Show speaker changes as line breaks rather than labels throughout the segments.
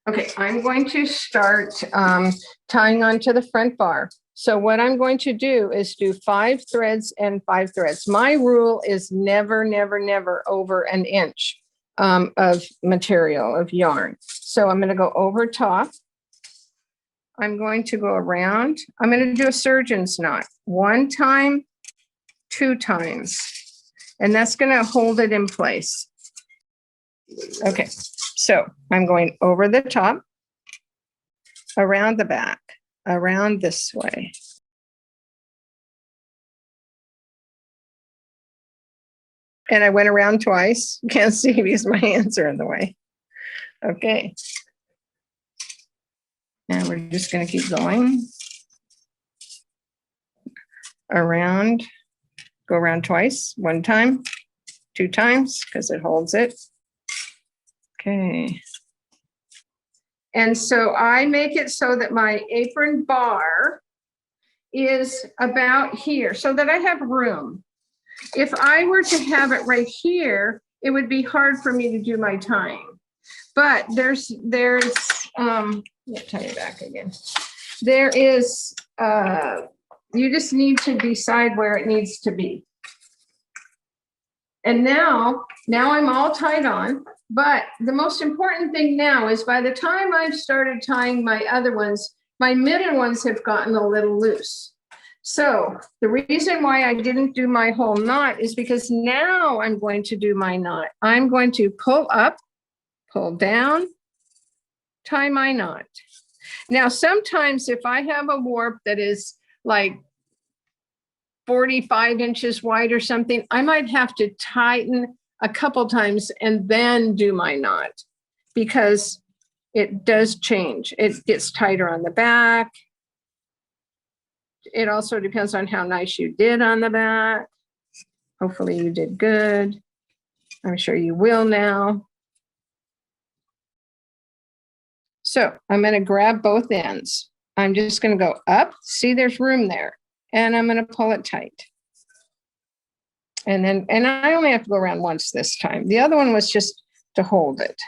Okay, I'm going to start tying onto the front bar. So what I'm going to do is do 5 threads and 5 threads. My rule is never, never, never over an inch of material, of yarn. So I'm going to go over top. I'm going to go around. I'm going to do a surgeon's knot 1 time, 2 times, and that's going to hold it in place. Okay, so I'm going over the top, around the back, around this way. And I went around twice. You can't see because my hands are in the way. Okay. And we're just going to keep going. Around, go around twice, 1 time, 2 times, because it holds it. Okay. And so I make it so that my apron bar is about here so that I have room. If I were to have it right here, it would be hard for me to do my tying. But there's tie it back again. There is, you just need to decide where it needs to be. And now I'm all tied on, but the most important thing now is by the time I've started tying my other ones, my middle ones have gotten a little loose. So the reason why I didn't do my whole knot is because now I'm going to do my knot. I'm going to pull up, pull down, tie my knot. Now, sometimes if I have a warp that is like 45 inches wide or something, I might have to tighten a couple times and then do my knot because it does change. It gets tighter on the back. It also depends on how nice you did on the back. Hopefully you did good. I'm sure you will now. So I'm going to grab both ends. I'm just going to go up. See, there's room there. And I'm going to pull it tight. And I only have to go around once this time. The other one was just to hold it.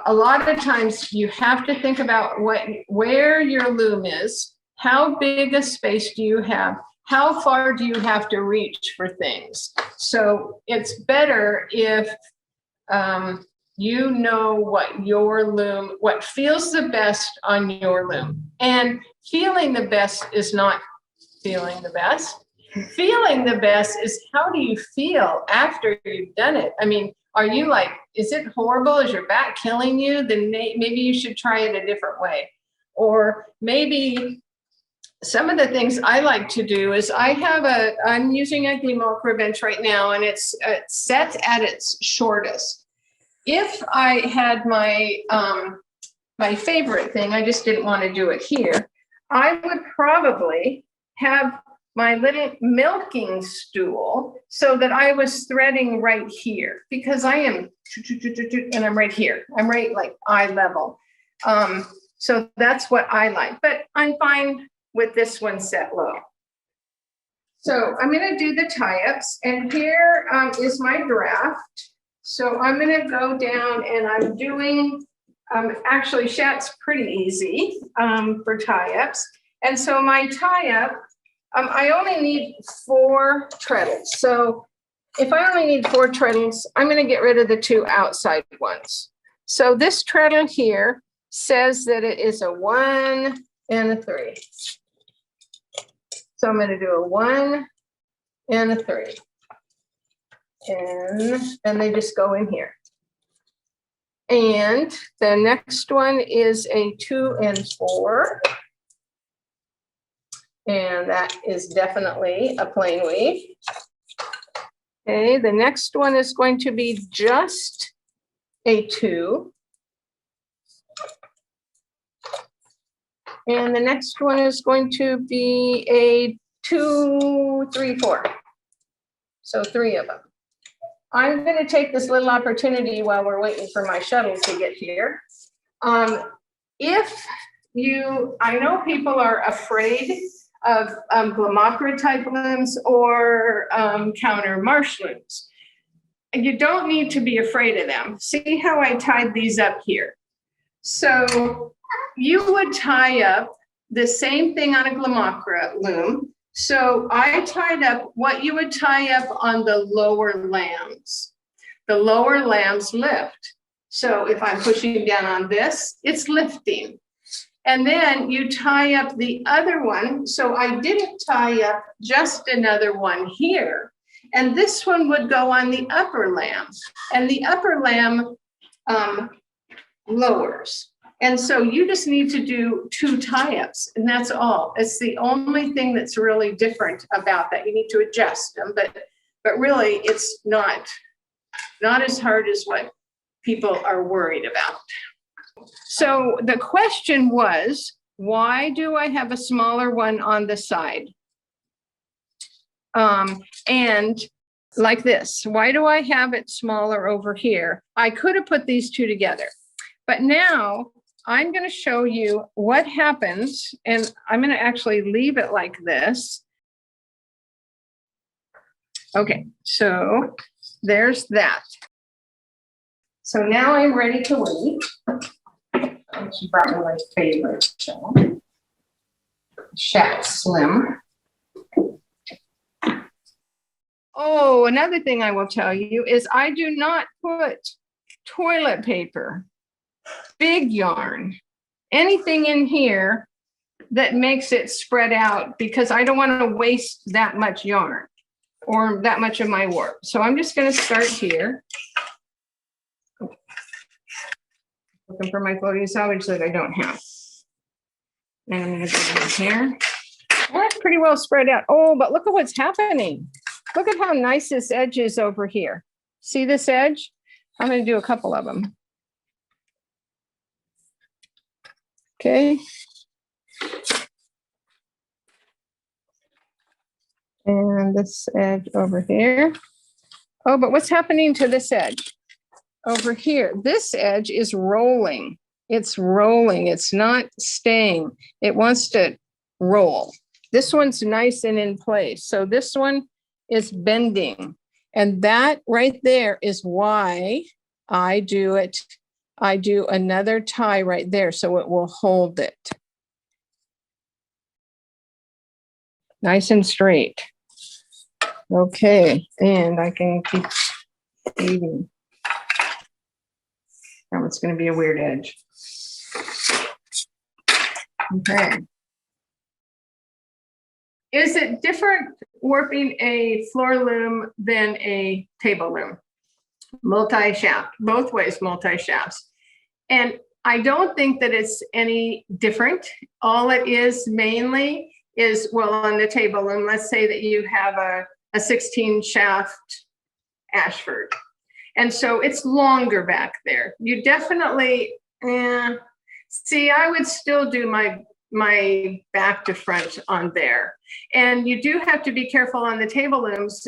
A lot of times you have to think about where your loom is, how big a space do you have, how far do you have to reach for things. So it's better if you know what your loom, what feels the best on your loom. And feeling the best is not feeling the best. Feeling the best is how do you feel after you've done it? I mean, are you like, is it horrible? Is your back killing you? Then maybe you should try it a different way. Or maybe some of the things I like to do is I'm using a Glimacra bench right now, and it's set at its shortest. If I had my my favorite thing, I just didn't want to do it here, I would probably have my little milking stool so that I was threading right here, because I am, and I'm right here. I'm right like eye level. So that's what I like, but I'm fine with this one set low. So I'm going to do the tie-ups, and here is my draft. So I'm going to go down and I'm doing, actually Shat's pretty easy for tie-ups. And so my tie-up, I only need 4 treadles. So if I only need 4 treadles, I'm going to get rid of the 2 outside ones. So this treadle here says that it is a 1 and a 3. So I'm going to do a 1 and a 3. And they just go in here. And the next one is a 2 and 4. And that is definitely a plain weave. Okay, the next one is going to be just a 2. And the next one is going to be a 2, 3, 4. So 3 of them. I'm going to take this little opportunity while we're waiting for my shuttle to get here. I know people are afraid of Glimacra type looms or counter marsh looms. you don't need to be afraid of them. See how I tied these up here? So you would tie up the same thing on a Glamacra loom. So I tied up what you would tie up on the lower lambs. The lower lambs lift. So if I'm pushing down on this, it's lifting. And then you tie up the other one. So I didn't tie up just another one here. And this one would go on the upper lamb. And the upper lamb lowers. And so you just need to do 2 tie-ups, and that's all. It's the only thing that's really different about that. You need to adjust them, but really it's not as hard as what people are worried about. So the question was, why do I have a smaller one on the side? And like this, why do I have it smaller over here? I could have put these 2 together, but now I'm going to show you what happens, and I'm going to actually leave it like this. Okay, so there's that. So now I'm ready to weave. She brought me my favorite Shat Slim. Oh, another thing I will tell you is I do not put toilet paper, big yarn, anything in here that makes it spread out, because I don't want to waste that much yarn or that much of my warp. So I'm just going to start here. Looking for my floating salvage that I don't have. And I'm going to go in here. That's pretty well spread out. Oh, but look at what's happening. Look at how nice this edge is over here. See this edge? I'm going to do a couple of them. Okay. And this edge over here. Oh, but what's happening to this edge? Over here, this edge is rolling. It's rolling. It's not staying. It wants to roll. This one's nice and in place. So this one is bending. And that right there is why I do it. I do another tie right there so it will hold it. Nice and straight. Okay, and I can keep eating. Now it's going to be a weird edge. Okay. Is it different warping a floor loom than a table loom? Multi-shaft, both ways multi-shafts. And I don't think that it's any different. All it is mainly is, well, on the table loom, let's say that you have a 16 shaft Ashford. And so it's longer back there. You definitely, see, I would still do my back to front on there. And you do have to be careful on the table looms,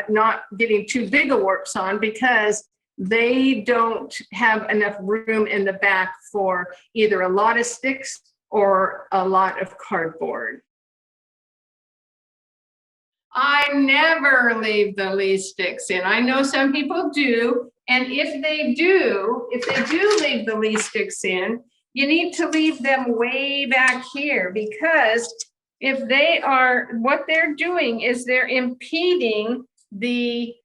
not getting too big a warps on, because they don't have enough room in the back for either a lot of sticks or a lot of cardboard. I never leave the least sticks in. I know some people do. And if they do leave the least sticks in, you need to leave them way back here, because if they are, what they're doing is they're impeding the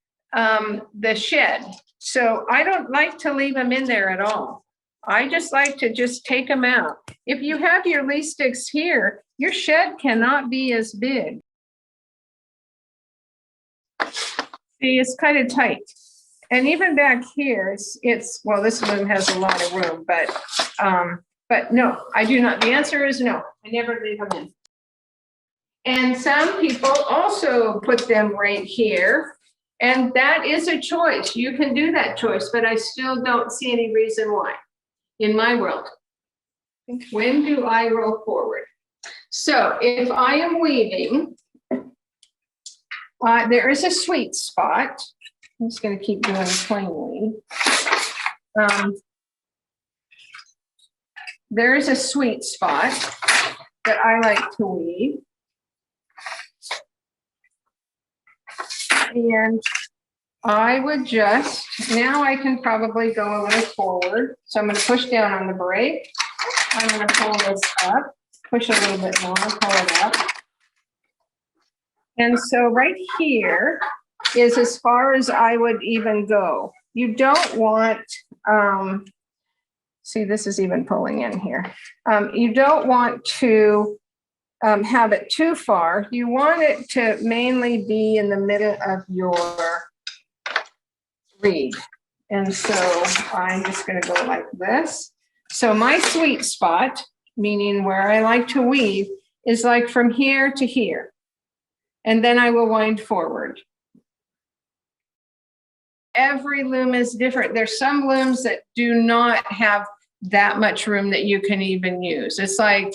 shed. So I don't like to leave them in there at all. I just like to just take them out. If you have your least sticks here, your shed cannot be as big. See, it's kind of tight. And even back here, it's well, this loom has a lot of room, but no, I do not. The answer is no. I never leave them in. And some people also put them right here, and that is a choice. You can do that choice, but I still don't see any reason why in my world. When do I roll forward? So if I am weaving, there is a sweet spot. I'm just going to keep doing plainly. There is a sweet spot that I like to weave. And I would just, now I can probably go a little forward. So I'm going to push down on the brake. I'm going to pull this up, push a little bit more, pull it up. And so right here is as far as I would even go. You don't want, see, this is even pulling in here. You don't want to have it too far. You want it to mainly be in the middle of your reed. And so I'm just going to go like this. So my sweet spot, meaning where I like to weave, is like from here to here. And then I will wind forward. Every loom is different. There's some looms that do not have that much room that you can even use. It's like,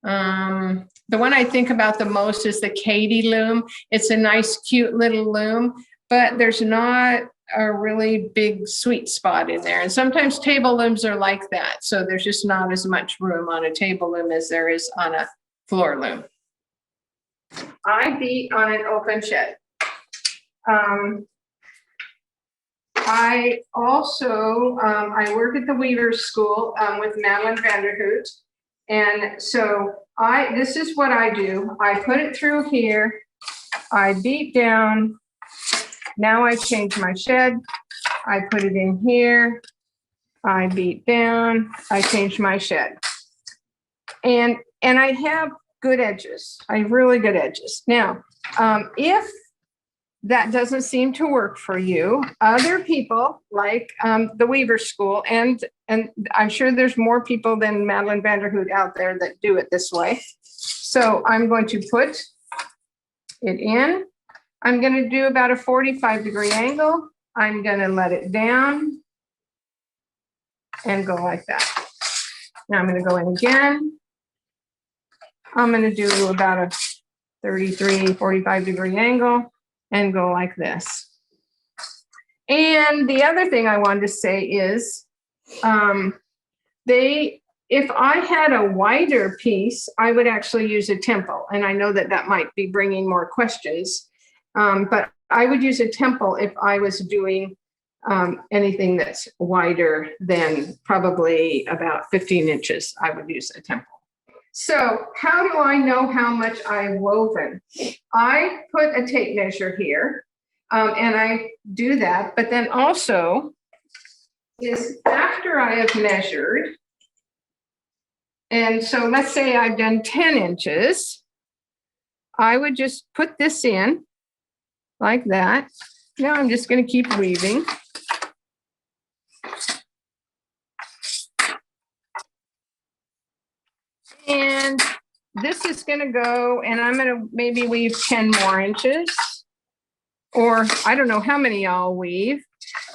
the one I think about the most is the Katie loom. It's a nice, cute little loom, but there's not a really big sweet spot in there. And sometimes table looms are like that. So there's just not as much room on a table loom as there is on a floor loom. I beat on an open shed. I also, I work at the Weavers School with Madeline Vanderhoot. And so this is what I do. I put it through here. I beat down. Now I change my shed. I put it in here. I beat down. I change my shed. And I have good edges. I have really good edges. Now, if that doesn't seem to work for you, other people like the Weaver School, and I'm sure there's more people than Madeline Vanderhoot out there that do it this way. So I'm going to put it in. I'm going to do about a 45-degree angle. I'm going to let it down and go like that. Now I'm going to go in again. I'm going to do about a 33, 45-degree angle and go like this. And the other thing I wanted to say is, if I had a wider piece, I would actually use a temple. And I know that that might be bringing more questions, but I would use a temple if I was doing anything that's wider than probably about 15 inches. I would use a temple. So how do I know how much I've woven? I put a tape measure here, and I do that, but then also is after I have measured, and so let's say I've done 10 inches, I would just put this in like that. Now I'm just going to keep weaving. And this is going to go, and I'm going to maybe weave 10 more inches, or I don't know how many I'll weave,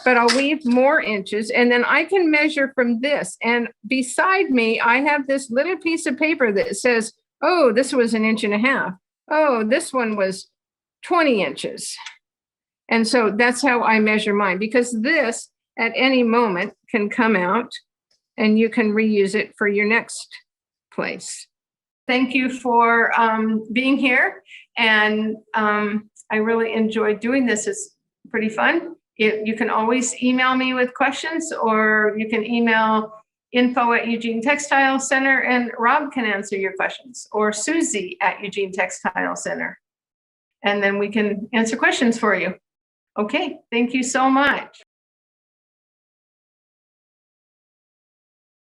but I'll weave more inches, and then I can measure from this. And beside me, I have this little piece of paper that says, oh, this was 1.5 inches. Oh, this one was 20 inches. And so that's how I measure mine, because this at any moment can come out and you can reuse it for your next place. Thank you for being here. And I really enjoyed doing this. It's pretty fun. You can always email me with questions, or you can email info@Eugene Textile Center, and Rob can answer your questions, or Suzie at Eugene Textile Center. And then we can answer questions for you. Okay, thank you so much.